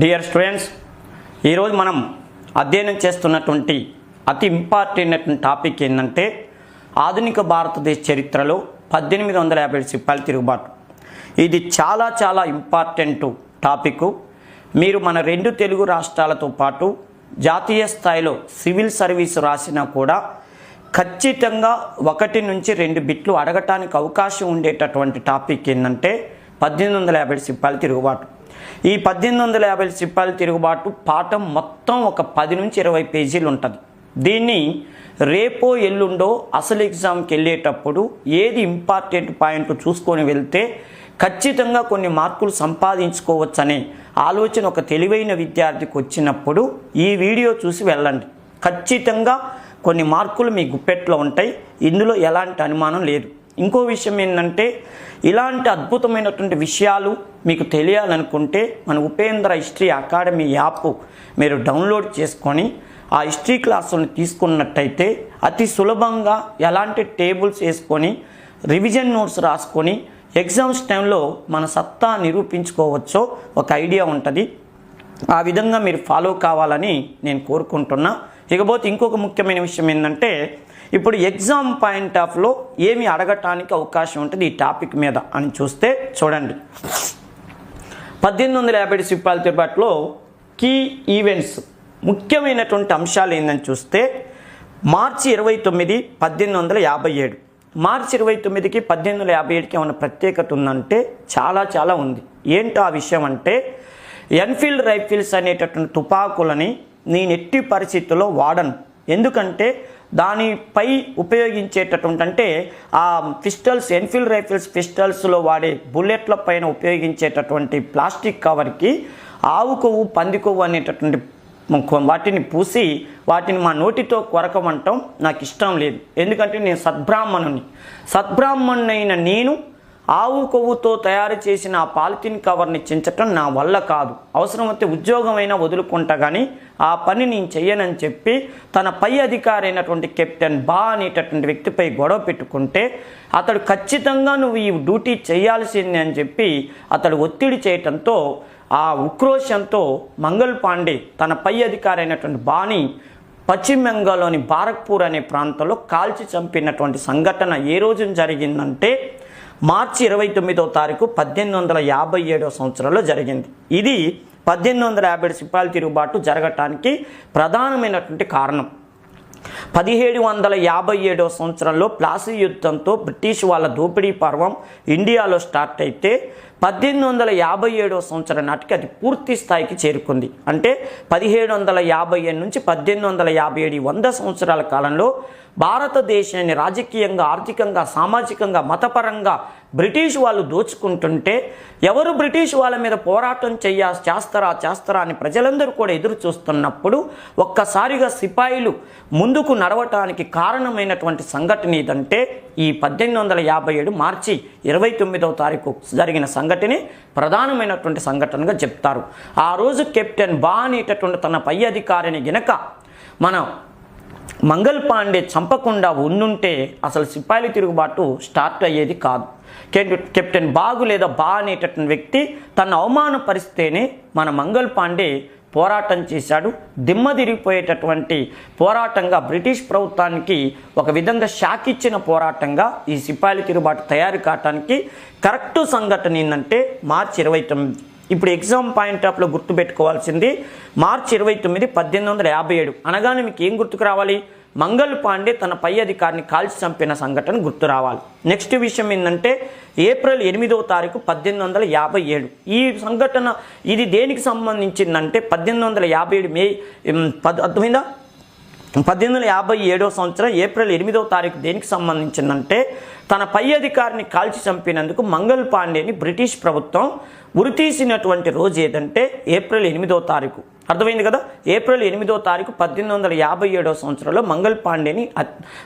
Dear students, ఈరోజు మనం అధ్యయనం చేస్తున్నటువంటి అతి ఇంపార్టెంట్ టాపిక్ ఏంటంటే ఆధునిక భారతదేశ చరిత్రలో 1857 సిపాయిల తిరుగుబాటు. ఇది చాలా ఇంపార్టెంట్ టాపిక్. మీరు మన రెండు తెలుగు రాష్ట్రాలతో పాటు జాతీయ స్థాయిలో సివిల్ సర్వీస్ రాసినా కూడా ఖచ్చితంగా 1 నుంచి 2 బిట్లు అడగటానికి అవకాశం ఉండేటటువంటి టాపిక్ ఏంటంటే 1857 సిపాయిల తిరుగుబాటు. ఈ 1857 సిపాయిల తిరుగుబాటు పాఠం మొత్తం ఒక 10 నుంచి 20 పేజీలు ఉంటుంది. దీన్ని రేపో ఎల్లుండో అసలు ఎగ్జామ్కి వెళ్ళేటప్పుడు ఏది ఇంపార్టెంట్ పాయింట్ చూసుకొని వెళ్తే ఖచ్చితంగా కొన్ని మార్కులు సంపాదించుకోవచ్చనే ఆలోచన ఒక తెలివైన విద్యార్థికి వచ్చినప్పుడు ఈ వీడియో చూసి వెళ్ళండి. ఖచ్చితంగా కొన్ని మార్కులు మీ గుప్పెట్లో ఉంటాయి. ఇందులో ఎలాంటి అనుమానం లేదు. ఇంకో విషయం ఏంటంటే ఇలాంటి అద్భుతమైనటువంటి విషయాలు మీకు తెలియాలనుకుంటే మన ఉపేంద్ర హిస్టరీ అకాడమీ యాప్ మీరు డౌన్లోడ్ చేసుకొని ఆ హిస్టరీ క్లాసులను తీసుకున్నట్టయితే అతి సులభంగా ఎలాంటి టేబుల్స్ వేసుకొని రివిజన్ నోట్స్ రాసుకొని ఎగ్జామ్స్ టైంలో మన సత్తా నిరూపించుకోవచ్చో ఒక ఐడియా ఉంటుంది. ఆ విధంగా మీరు ఫాలో కావాలని నేను కోరుకుంటున్నా. ఇకపోతే ఇంకొక ముఖ్యమైన విషయం ఏంటంటే ఇప్పుడు ఎగ్జామ్ పాయింట్ ఆఫ్లో ఏమి అడగటానికి అవకాశం ఉంటుంది ఈ టాపిక్ మీద అని చూస్తే చూడండి. 1857 సిపాయిల తిరుగుబాటులో కీ ఈవెంట్స్ ముఖ్యమైనటువంటి అంశాలు ఏంటని చూస్తే మార్చి 29, 1857. మార్చి 29కి 1857కి ఏమైనా ప్రత్యేకత ఉందంటే చాలా ఉంది. ఏంటో ఆ విషయం అంటే ఎన్ఫీల్డ్ రైఫిల్స్ అనేటటువంటి తుపాకులని నేను ఎట్టి పరిస్థితుల్లో వాడను. ఎందుకంటే దానిపై ఉపయోగించేటటువంటి అంటే ఆ పిస్టల్స్ ఎన్ఫీల్డ్ రైఫిల్స్ పిస్టల్స్లో వాడే బుల్లెట్ల పైన ఉపయోగించేటటువంటి ప్లాస్టిక్ కవర్కి ఆవు కొవ్వు పంది కొవ్వు అనేటటువంటి వాటిని పూసి వాటిని మా నోటితో కొరకమంటాం నాకు ఇష్టం లేదు. ఎందుకంటే నేను సద్బ్రాహ్మణునైన నేను ఆవు కొవ్వుతో తయారు చేసిన ఆ పాలిథిన్ కవర్ని చించటం నా వల్ల కాదు. అవసరమైతే ఉద్యోగమైనా వదులుకుంటా కానీ ఆ పని నేను చెయ్యనని చెప్పి తన పై అధికారి అయినటువంటి కెప్టెన్ బా అనేటటువంటి వ్యక్తిపై గొడవ పెట్టుకుంటే అతడు ఖచ్చితంగా నువ్వు ఈ డ్యూటీ చేయాల్సిందే అని చెప్పి అతడు ఒత్తిడి చేయటంతో ఆ ఉక్రోషంతో మంగల్ పాండే తన పై అధికారి అయినటువంటి బాని పశ్చిమ బెంగాల్లోని బారక్పూర్ అనే ప్రాంతంలో కాల్చి చంపినటువంటి సంఘటన ఏ రోజున జరిగిందంటే మార్చి 29వ తారీఖు 1857వ సంవత్సరంలో జరిగింది. ఇది 1857 సిపాయిల తిరుగుబాటు జరగటానికి ప్రధానమైనటువంటి కారణం. 1757వ సంవత్సరంలో ప్లాసీ యుద్ధంతో బ్రిటిష్ వాళ్ళ దోపిడీ పర్వం ఇండియాలో స్టార్ట్ అయితే 1857వ సంవత్సరం నాటికి అది పూర్తి స్థాయికి చేరుకుంది. అంటే 1757 నుంచి 1857 100 సంవత్సరాల కాలంలో భారతదేశాన్ని రాజకీయంగా, ఆర్థికంగా, సామాజికంగా, మతపరంగా బ్రిటిష్ వాళ్ళు దోచుకుంటుంటే ఎవరు బ్రిటిష్ వాళ్ళ మీద పోరాటం చేస్తారా అని ప్రజలందరూ కూడా ఎదురు చూస్తున్నప్పుడు ఒక్కసారిగా సిపాయిలు ముందుకు నడవటానికి కారణమైనటువంటి సంఘటన ఏదంటే ఈ 1857 మార్చి 29వ తారీఖు జరిగిన సంఘటనే ప్రధానమైనటువంటి సంఘటనగా చెప్తారు. ఆ రోజు కెప్టెన్ బా అనేటటువంటి తన పై అధికారిని గినక మన మంగల్ పాండే చంపకుండా ఉండుంటే అసలు సిపాయిల తిరుగుబాటు స్టార్ట్ అయ్యేది కాదు. కెప్టెన్ బాగు లేదా బా అనేటటువంటి వ్యక్తి తన అవమానపరిస్తేనే మన మంగల్ పాండే పోరాటం చేశాడు. దిమ్మదిరిగిపోయేటటువంటి పోరాటంగా బ్రిటిష్ ప్రభుత్వానికి ఒక విధంగా షాక్ ఇచ్చిన పోరాటంగా ఈ సిపాయిల తిరుగుబాటు తయారు కావటానికి కరెక్ట్ సంఘటన ఏంటంటే మార్చి 29. ఇప్పుడు ఎగ్జామ్ పాయింట్ ఆఫ్లో గుర్తుపెట్టుకోవాల్సింది మార్చి 29, 1857 అనగానే మీకు ఏం గుర్తుకు రావాలి? మంగల్ పాండే తన పై అధికారిని కాల్చి చంపిన సంఘటన గుర్తు రావాలి. నెక్స్ట్ విషయం ఏంటంటే ఏప్రిల్ 8వ తారీఖు 1857. ఈ సంఘటన ఇది దేనికి సంబంధించిందంటే 1857 మే 1857వ సంవత్సరం ఏప్రిల్ 8వ తారీఖు దేనికి సంబంధించిందంటే తన పై అధికారిని కాల్చి చంపినందుకు మంగల్ పాండేని బ్రిటిష్ ప్రభుత్వం ఉరితీసినటువంటి రోజు ఏదంటే ఏప్రిల్ 8వ తారీఖు. అర్థమైంది కదా? ఏప్రిల్ 8వ తారీఖు 1857వ సంవత్సరంలో మంగల్ పాండేని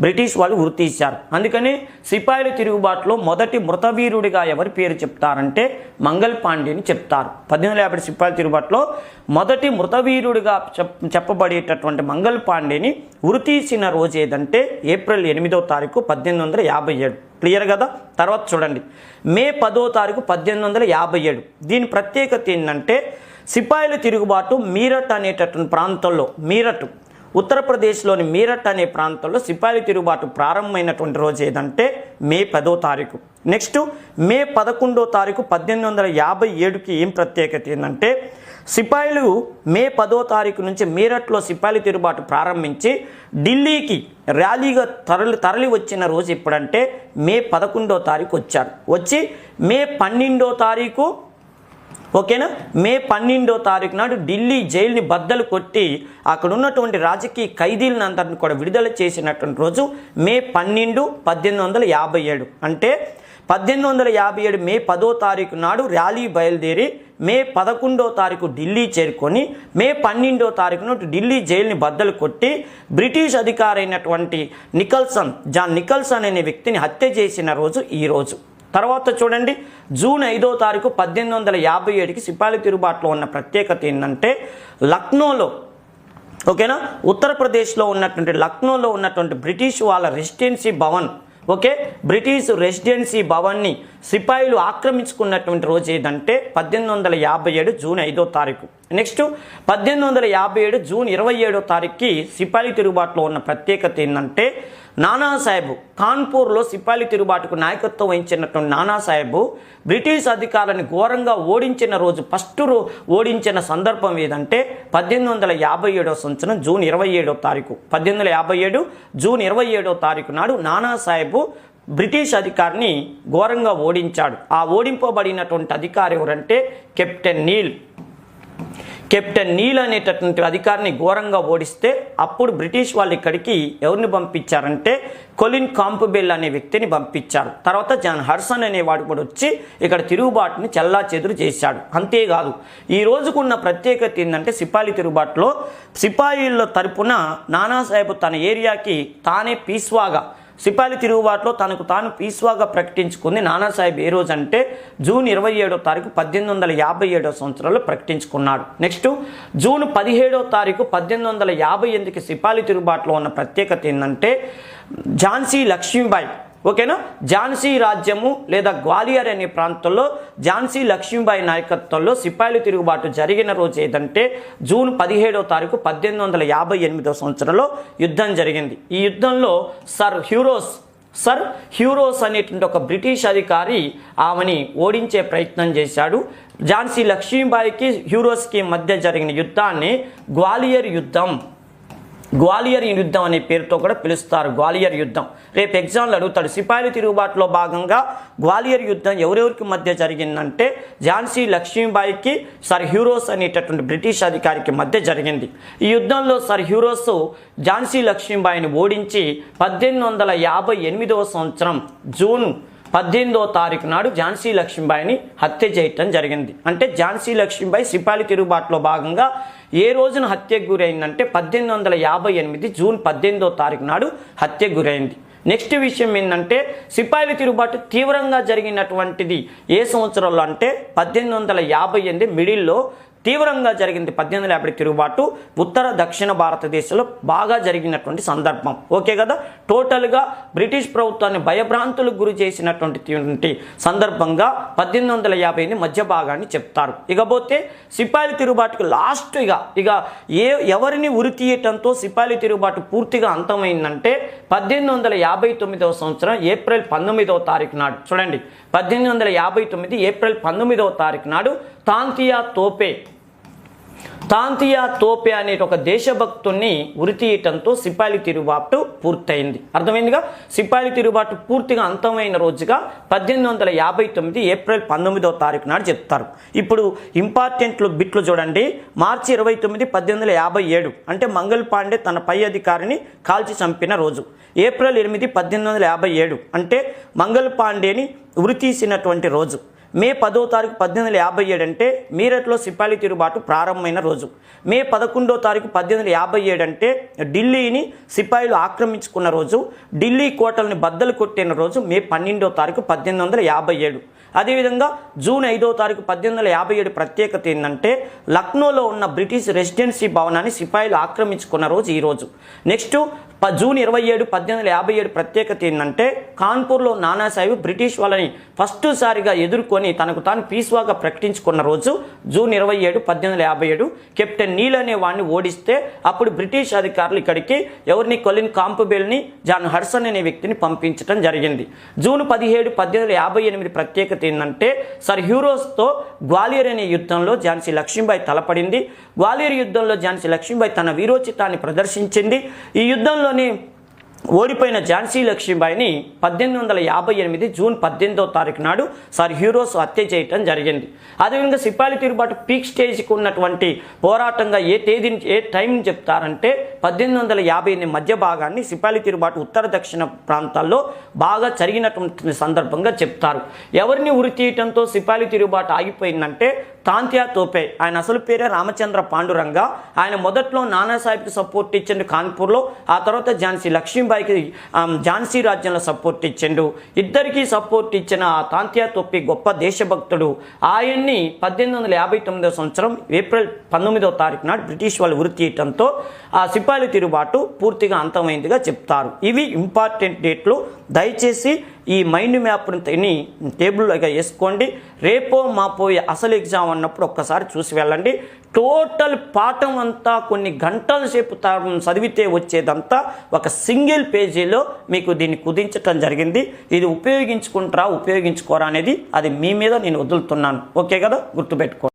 బ్రిటిష్ వాళ్ళు ఉరితీశారు. అందుకని సిపాయిల తిరుగుబాటులో మొదటి మృతవీరుడిగా ఎవరి పేరు చెప్తారంటే మంగల్ పాండేని చెప్తారు. 1857 సిపాయిల తిరుగుబాటులో మొదటి మృతవీరుడిగా చెప్పబడేటటువంటి మంగల్ పాండేని ఉరితీసిన రోజు ఏదంటే ఏప్రిల్ 8వ తారీఖు 1857. క్లియర్ కదా? తర్వాత చూడండి మే 10వ తారీఖు 1857. దీని ప్రత్యేకత ఏంటంటే సిపాయిల తిరుగుబాటు మీరట్ అనేటటువంటి ప్రాంతంలో, మీరట్ ఉత్తరప్రదేశ్లోని మీరట్ అనే ప్రాంతంలో సిపాయిల తిరుగుబాటు ప్రారంభమైనటువంటి రోజు ఏదంటే మే 10వ తారీఖు. నెక్స్ట్ మే 11వ తారీఖు 1857కి ఏం ప్రత్యేకత ఏంటంటే సిపాయిలు మే 10వ తారీఖు నుంచి మీరట్లో సిపాయిల తిరుగుబాటు ప్రారంభించి ఢిల్లీకి ర్యాలీగా తరలి వచ్చిన రోజు ఎప్పుడంటే మే 11వ తారీఖు వచ్చారు. వచ్చి మే 12వ తారీఖు ఓకేనా, మే 12వ తారీఖు నాడు ఢిల్లీ జైలుని బద్దలు కొట్టి అక్కడ ఉన్నటువంటి రాజకీయ ఖైదీలను అందరిని కూడా విడుదల చేసినటువంటి రోజు మే 12, 1857. అంటే 1857 మే 10వ తారీఖు నాడు ర్యాలీ బయలుదేరి మే 11వ తారీఖు ఢిల్లీ చేరుకొని మే 12వ తారీఖు నాడు ఢిల్లీ జైలుని బద్దలు కొట్టి బ్రిటిష్ అధికారి అయినటువంటి జాన్ నికల్సన్ అనే వ్యక్తిని హత్య చేసిన రోజు ఈ రోజు. తర్వాత చూడండి, జూన్ 5వ తారీఖు 1857కి సిపాయిల తిరుగుబాటులో ఉన్న ప్రత్యేకత ఏంటంటే లక్నోలో, ఓకేనా, ఉత్తరప్రదేశ్లో ఉన్నటువంటి లక్నోలో ఉన్నటువంటి బ్రిటిష్ వాళ్ళ residency Bhavan, okay, British residency భవన్ని సిపాయిలు ఆక్రమించుకున్నటువంటి రోజు ఏదంటే 1857 జూన్ 5వ తారీఖు. నెక్స్ట్ 1857 జూన్ 27వ తారీఖుకి సిపాయిల తిరుగుబాటులో ఉన్న ప్రత్యేకత ఏంటంటే నానాసాహెబ్ కాన్పూర్లో సిపాయిల తిరుగుబాటుకు నాయకత్వం వహించినటువంటి నానాసాహెబ్ బ్రిటిష్ అధికారులను ఘోరంగా ఓడించిన రోజు, ఫస్ట్ ఓడించిన సందర్భం ఏదంటే 1857వ సంవత్సరం జూన్ 27వ తారీఖు. 1857 జూన్ 27వ తారీఖు నాడు నానాసాహెబ్ బ్రిటిష్ అధికారిని ఘోరంగా ఓడించాడు. ఆ ఓడింపబడినటువంటి అధికారి ఎవరంటే కెప్టెన్ నీల్ అనేటటువంటి అధికారిని ఘోరంగా ఓడిస్తే అప్పుడు బ్రిటిష్ వాళ్ళు ఇక్కడికి ఎవరిని పంపించారంటే కొలిన్ కాంప్బెల్ అనే వ్యక్తిని పంపించారు. తర్వాత జాన్ హడ్సన్ అనేవాడు కూడా వచ్చి ఇక్కడ తిరుగుబాటుని చెల్లాచెదురు చేశాడు. అంతేకాదు ఈ రోజుకున్న ప్రత్యేకత ఏంటంటే సిపాయిల తిరుగుబాటులో సిపాయిల తరపున నానాసాహెబ్ తన ఏరియాకి తానే పీస్వాగా, సిపాయిల తిరుగుబాటులో తనకు తాను పీస్వాగా ప్రకటించుకుంది నానాసాహెబ్ ఏ రోజు అంటే జూన్ 27వ తారీఖు 1857వ సంవత్సరంలో ప్రకటించుకున్నాడు. నెక్స్ట్ జూన్ 17వ తారీఖు 1858కి సిపాయిల తిరుగుబాటులో ఉన్న ప్రత్యేకత ఏంటంటే ఝాన్సీ లక్ష్మీబాయి, ఓకేనా, ఝాన్సీ రాజ్యము లేదా గ్వాలియర్ అనే ప్రాంతంలో ఝాన్సీ లక్ష్మీబాయి నాయకత్వంలో సిపాయిల తిరుగుబాటు జరిగిన రోజు ఏదంటే జూన్ 17వ తారీఖు 1858వ సంవత్సరంలో యుద్ధం జరిగింది. ఈ యుద్ధంలో సర్ హ్యూరోస్ అనేటువంటి ఒక బ్రిటిష్ అధికారి ఆమెని ఓడించే ప్రయత్నం చేశాడు. ఝాన్సీ లక్ష్మీబాయికి హ్యూరోస్కి మధ్య జరిగిన యుద్ధాన్ని గ్వాలియర్ యుద్ధం అనే పేరుతో కూడా పిలుస్తారు. గ్వాలియర్ యుద్ధం రేపు ఎగ్జామ్లో అడుగుతాడు. సిపాయిల తిరుగుబాటులో భాగంగా గ్వాలియర్ యుద్ధం ఎవరెవరికి మధ్య జరిగిందంటే ఝాన్సీ లక్ష్మీబాయికి సర్ హ్యూరోస్ అనేటటువంటి బ్రిటిష్ అధికారికి మధ్య జరిగింది. ఈ యుద్ధంలో సర్ హ్యూరోస్ ఝాన్సీ లక్ష్మీబాయిని ఓడించి 1858వ సంవత్సరం జూన్ 18వ తారీఖు నాడు ఝాన్సీ లక్ష్మీబాయిని హత్య చేయటం జరిగింది. అంటే ఝాన్సీ లక్ష్మీబాయి సిపాయిల తిరుగుబాటులో భాగంగా ఏ రోజున హత్యకు గురైందంటే 1858 జూన్ 18వ తారీఖు నాడు హత్యకు గురైంది. నెక్స్ట్ విషయం ఏంటంటే సిపాయిల తిరుగుబాటు తీవ్రంగా జరిగినటువంటిది ఏ సంవత్సరంలో అంటే 1858 మిడిల్లో తీవ్రంగా జరిగింది. 1850 తిరుగుబాటు ఉత్తర దక్షిణ భారతదేశంలో బాగా జరిగినటువంటి సందర్భం. ఓకే కదా, టోటల్గా బ్రిటిష్ ప్రభుత్వాన్ని భయభ్రాంతులకు గురి చేసినటువంటి సందర్భంగా 1858 మధ్య భాగాన్ని చెప్తారు. ఇకపోతే సిపాయిల తిరుగుబాటుకు లాస్ట్ ఎవరిని ఉరి తీయటంతో సిపాయిల తిరుగుబాటు పూర్తిగా అంతమైందంటే 1859వ సంవత్సరం ఏప్రిల్ 19వ తారీఖు నాడు. చూడండి, 1859 ఏప్రిల్ 19వ తారీఖు నాడు తాంతియా తోపే అనే ఒక దేశభక్తుని ఉరితీయటంతో సిపాయిల తిరుగుబాటు పూర్తయింది. అర్థమైందిగా, సిపాయిల తిరుగుబాటు పూర్తిగా అంతమైన రోజుగా 1859 ఏప్రిల్ 19వ తారీఖు నాడు చెప్తారు. ఇప్పుడు ఇంపార్టెంట్ బిట్లు చూడండి. మార్చి 29, 1857 అంటే మంగల్ పాండే తన పై అధికారిని కాల్చి చంపిన రోజు. ఏప్రిల్ 8, 1857 అంటే మంగల్ పాండేని ఉరితీసినటువంటి రోజు. మే 10వ తారీఖు 1857 అంటే మీరట్లో సిపాయిల తిరుగుబాటు ప్రారంభమైన రోజు. మే 11వ తారీఖు 1857 అంటే ఢిల్లీని సిపాయిలు ఆక్రమించుకున్న రోజు. ఢిల్లీ కోటల్ని బద్దలు కొట్టిన రోజు మే 12వ తారీఖు 1857. అదేవిధంగా జూన్ 5వ తారీఖు 1857 ప్రత్యేకత ఏంటంటే లక్నోలో ఉన్న బ్రిటిష్ రెసిడెన్సీ భవనాన్ని సిపాయిలు ఆక్రమించుకున్న రోజు ఈ రోజు. నెక్స్ట్ జూన్ 27, 1857 ప్రత్యేకత ఏంటంటే కాన్పూర్లో నానాసాహెబ్ బ్రిటిష్ వాళ్ళని ఫస్ట్ సారిగా ఎదుర్కొని తనకు తాను పీస్వాగా ప్రకటించుకున్న రోజు జూన్ 27, 1857 కెప్టెన్ నీల్ అనే వాడిని ఓడిస్తే అప్పుడు బ్రిటిష్ అధికారులు ఇక్కడికి ఎవరిని కొలిన్ కాంపబెల్ని జాన్ హడ్సన్ అనే వ్యక్తిని పంపించడం జరిగింది. జూన్ 17, 1858 ప్రత్యేకత ఏంటంటే సర్ హ్యూరోస్తో గ్వాలియర్ అనే యుద్ధంలో ఝాన్సీ లక్ష్మీబాయి తలపడింది. గ్వాలియర్ యుద్ధంలో ఝాన్సీ లక్ష్మీబాయి తన వీరోచితాన్ని ప్రదర్శించింది. ఈ యుద్ధంలోని ఓడిపోయిన ఝాన్సీ లక్ష్మీబాయిని 1858 జూన్ 18వ తారీఖు నాడు సర్ హ్యూరోస్ హత్య చేయటం జరిగింది. అదేవిధంగా సిపాయిల తిరుగుబాటు పీక్ స్టేజ్కి ఉన్నటువంటి పోరాటంగా ఏ టైం చెప్తారంటే 1858 మధ్య భాగాన్ని సిపాయిల తిరుగుబాటు ఉత్తర దక్షిణ ప్రాంతాల్లో బాగా జరిగినటువంటి సందర్భంగా చెప్తారు. ఎవరిని ఉరి తీయటంతో సిపాయిల తిరుగుబాటు ఆగిపోయిందంటే తాంత్యా తోపే, ఆయన అసలు పేరే రామచంద్ర పాండురంగ. ఆయన మొదట్లో నానాసాహెబ్కి సపోర్ట్ ఇచ్చిండు కాన్పూర్లో, ఆ తర్వాత ఝాన్సీ లక్ష్మీబాయికి ఝాన్సీ రాజ్యంలో సపోర్ట్ ఇచ్చిండు. ఇద్దరికీ సపోర్ట్ ఇచ్చిన ఆ తాంత్యా తోపే గొప్ప దేశభక్తుడు. ఆయన్ని 1859 సంవత్సరం ఏప్రిల్ 19వ తారీఖు నాడు బ్రిటిష్ వాళ్ళు ఉరి తీయటంతో ఆ సిపాయిల తిరుగుబాటు పూర్తిగా అంతమైందిగా చెప్తారు. ఇవి ఇంపార్టెంట్ డేట్లు. దయచేసి ఈ మైండ్ మ్యాప్ని టేబుల్లోగా వేసుకోండి. రేపో మాపో అసలు ఎగ్జామ్ అన్నప్పుడు ఒక్కసారి చూసి వెళ్ళండి. టోటల్ పాఠం అంతా కొన్ని గంటల సేపు చదివితే వచ్చేదంతా ఒక సింగిల్ పేజీలో మీకు దీన్ని కుదించటం జరిగింది. ఇది ఉపయోగించుకుంటారా ఉపయోగించుకోరా అనేది అది మీ మీద నేను వదులుతున్నాను. ఓకే కదా, గుర్తుపెట్టుకో.